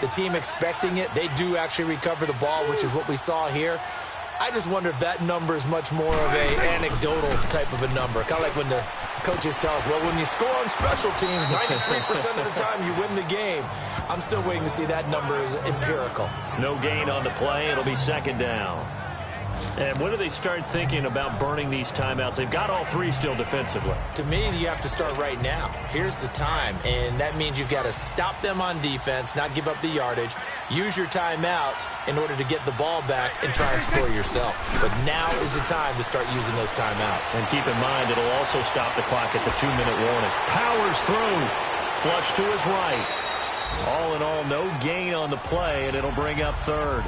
the team expecting it, they do actually recover the ball, which is what we saw here. I just wonder if that number is much more of a anecdotal type of a number. Kind of like when the coaches tell us, well, when you score on special teams, 93% of the time you win the game. I'm still waiting to see that number is empirical. No gain on the play. It'll be second down. And when do they start thinking about burning these timeouts? They've got all 3 still defensively. To me, you have to start right now. Here's the time, and that means you've got to stop them on defense, not give up the yardage, use your timeouts in order to get the ball back and try and score yourself. But now is the time to start using those timeouts. And keep in mind, it'll also stop the clock at the 2-minute warning. Powers through. Flush to his right. All in all, no gain on the play, and it'll bring up third.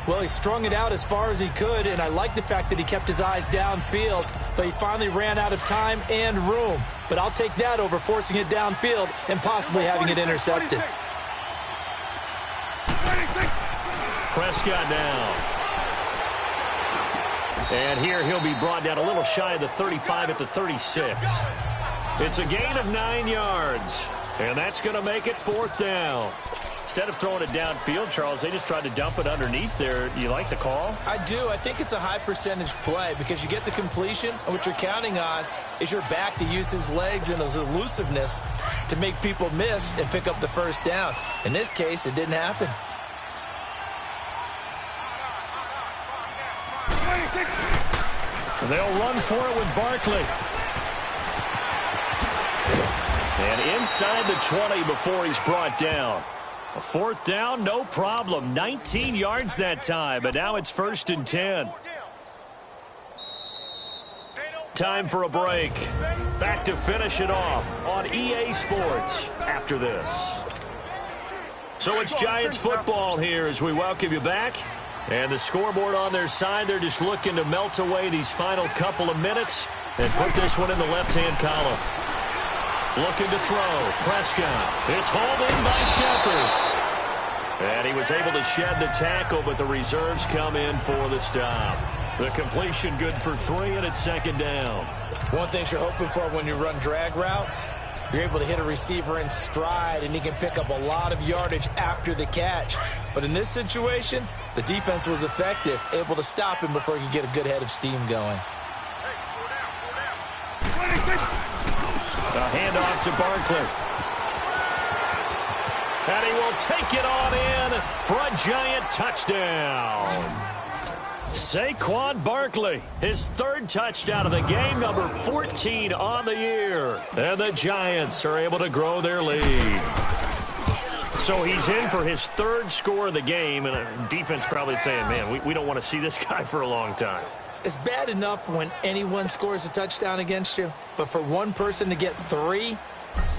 Well, he strung it out as far as he could, and I like the fact that he kept his eyes downfield, but he finally ran out of time and room. But I'll take that over forcing it downfield and possibly having it intercepted. Prescott down. And here he'll be brought down a little shy of the 35 at the 36. It's a gain of 9 yards, and that's going to make it 4th down. Instead of throwing it downfield, Charles, they just tried to dump it underneath there. You like the call? I do. I think it's a high percentage play because you get the completion, and what you're counting on is your back to use his legs and his elusiveness to make people miss and pick up the first down. In this case, it didn't happen. And they'll run for it with Barkley. And inside the 20 before he's brought down. A 4th down, no problem. 19 yards that time, but now it's 1st and 10. Time for a break. Back to finish it off on EA Sports after this. So it's Giants football here as we welcome you back. And the scoreboard on their side, they're just looking to melt away these final couple of minutes and put this one in the left-hand column. Looking to throw. Prescott. It's hauled in by Shepard. And he was able to shed the tackle, but the reserves come in for the stop. The completion good for 3, and it's 2nd down. One thing you're hoping for when you run drag routes, you're able to hit a receiver in stride, and he can pick up a lot of yardage after the catch. But in this situation, the defense was effective, able to stop him before he could get a good head of steam going. A handoff to Barkley. And he will take it on in for a Giant touchdown. Saquon Barkley, his 3rd touchdown of the game, number 14 on the year. And the Giants are able to grow their lead. So he's in for his 3rd score of the game, and defense probably saying, man, we don't want to see this guy for a long time. It's bad enough when anyone scores a touchdown against you, but for one person to get 3,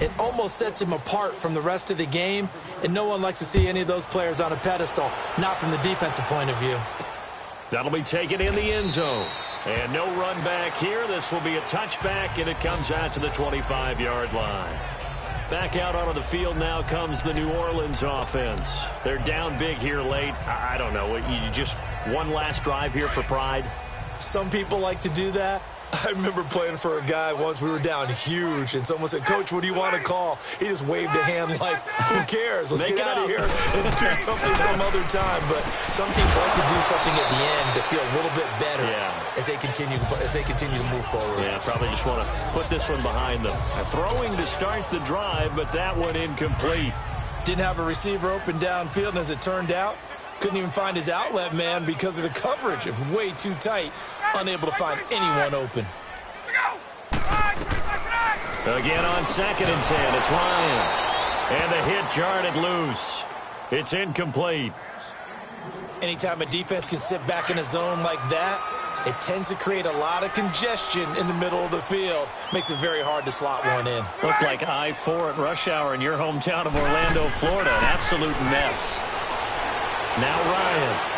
it almost sets him apart from the rest of the game, and no one likes to see any of those players on a pedestal, not from the defensive point of view. That'll be taken in the end zone. And no run back here. This will be a touchback, and it comes out to the 25-yard line. Back out onto the field now comes the New Orleans offense. They're down big here late. I don't know. You just one last drive here for pride? Some people like to do that. I remember playing for a guy once. We were down huge, and someone said, "Coach, what do you want to call?" He just waved a hand like, "Who cares? Let's get out of here and do something some other time." But some teams like to do something at the end to feel a little bit better as they continue to move forward. Yeah, probably just want to put this one behind them. Throwing to start the drive, but that one incomplete. Didn't have a receiver open downfield, and as it turned out, couldn't even find his outlet man because of the coverage. It was way too tight. Unable to find anyone open. Again on 2nd and 10, it's Ryan. And the hit jarred it loose. It's incomplete. Anytime a defense can sit back in a zone like that, It tends to create a lot of congestion in the middle of the field. Makes it very hard to slot one in. Looked like I-4 at rush hour in your hometown of Orlando, Florida. An absolute mess. Now Ryan.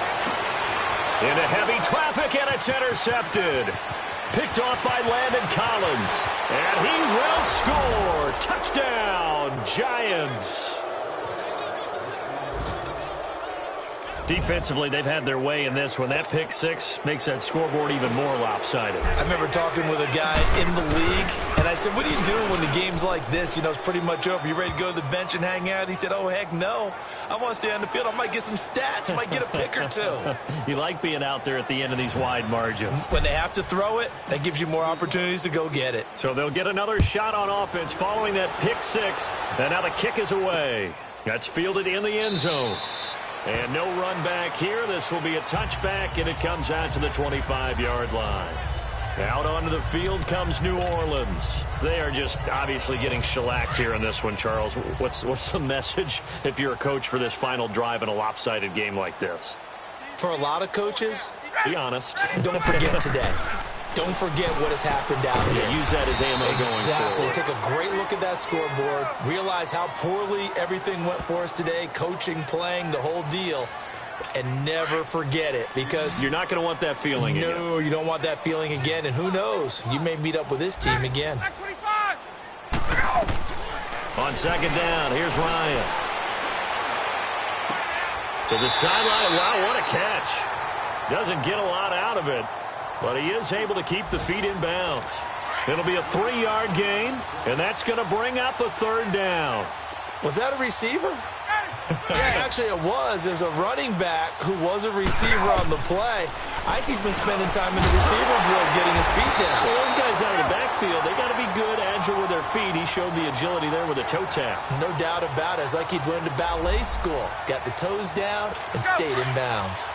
Into heavy traffic, and it's intercepted. Picked off by Landon Collins. And he will score. Touchdown, Giants. Defensively, they've had their way in this one. That pick six makes that scoreboard even more lopsided. I remember talking with a guy in the league, and I said, what are you doing when the game's like this? You know, it's pretty much over. You ready to go to the bench and hang out? He said, oh, heck no. I want to stay on the field. I might get some stats. I might get a pick or two. You like being out there at the end of these wide margins. When they have to throw it, that gives you more opportunities to go get it. So they'll get another shot on offense following that pick six. And now the kick is away. That's fielded in the end zone. And no run back here. This will be a touchback, and it comes out to the 25-yard line. Out onto the field comes New Orleans. They are just obviously getting shellacked here in this one, Charles. What's the message if you're a coach for this final drive in a lopsided game like this? For a lot of coaches, be honest. Don't forget today. Don't forget what has happened out here. Yeah, use that as ammo going forward. Exactly. Take a great look at that scoreboard. Realize how poorly everything went for us today. Coaching, playing, the whole deal. And never forget it, because you're not going to want that feeling again. No, you don't want that feeling again. And who knows? You may meet up with this team again. On second down, here's Ryan. To the sideline. Wow, what a catch. Doesn't get a lot out of it. But he is able to keep the feet in bounds. It'll be a 3-yard gain, and that's going to bring up a third down. Was that a receiver? Yeah, actually it was. There's a running back who was a receiver on the play. I think he's been spending time in the receiver drills getting his feet down. Well, those guys out of the backfield, they got to be good, agile with their feet. He showed the agility there with a toe tap. No doubt about it. It's like he'd learned to ballet school. Got the toes down and stayed in bounds.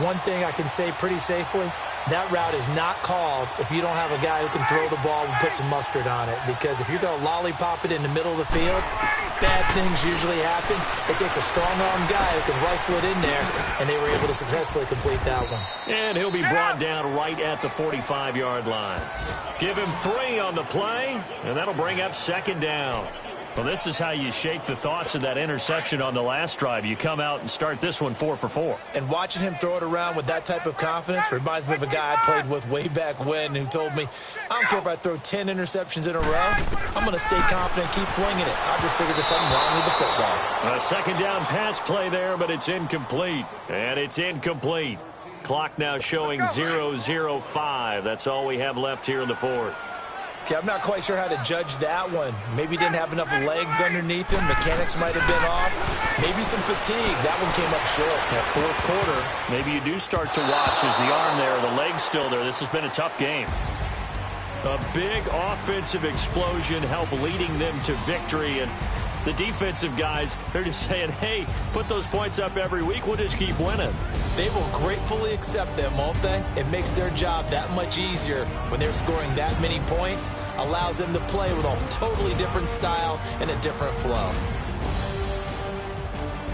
One thing I can say pretty safely, that route is not called if you don't have a guy who can throw the ball and put some mustard on it. Because if you're going to lollipop it in the middle of the field, bad things usually happen. It takes a strong-arm guy who can rifle it in there, and they were able to successfully complete that one. And he'll be brought down right at the 45-yard line. Give him 3 on the play, and that'll bring up second down. Well, this is how you shake the thoughts of that interception on the last drive. You come out and start this one 4 for 4. And watching him throw it around with that type of confidence reminds me of a guy I played with way back when who told me, I don't care if I throw 10 interceptions in a row. I'm going to stay confident and keep flinging it. I just figured there's something wrong with the football. A second down pass play there, but it's incomplete. And it's incomplete. Clock now showing 0:05. That's all we have left here in the fourth. Okay, I'm not quite sure how to judge that one. Maybe he didn't have enough legs underneath him. Mechanics might have been off. Maybe some fatigue. That one came up short. That fourth quarter, maybe you do start to watch as the arm there, the leg's still there. This has been a tough game. A big offensive explosion helped leading them to victory. And the defensive guys, they're just saying, hey, put those points up every week. We'll just keep winning. They will gratefully accept them, won't they? It makes their job that much easier when they're scoring that many points. Allows them to play with a totally different style and a different flow.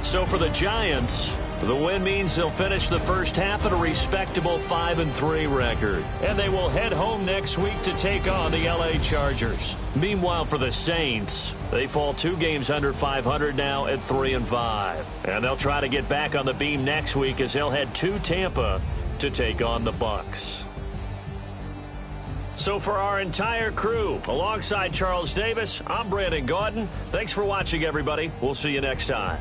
So for the Giants, the win means they'll finish the first half at a respectable 5-3 record. And they will head home next week to take on the LA Chargers. Meanwhile, for the Saints, they fall 2 games under 500 now at 3-5. And they'll try to get back on the beam next week as they'll head to Tampa to take on the Bucs. So for our entire crew, alongside Charles Davis, I'm Brandon Gaudin. Thanks for watching, everybody. We'll see you next time.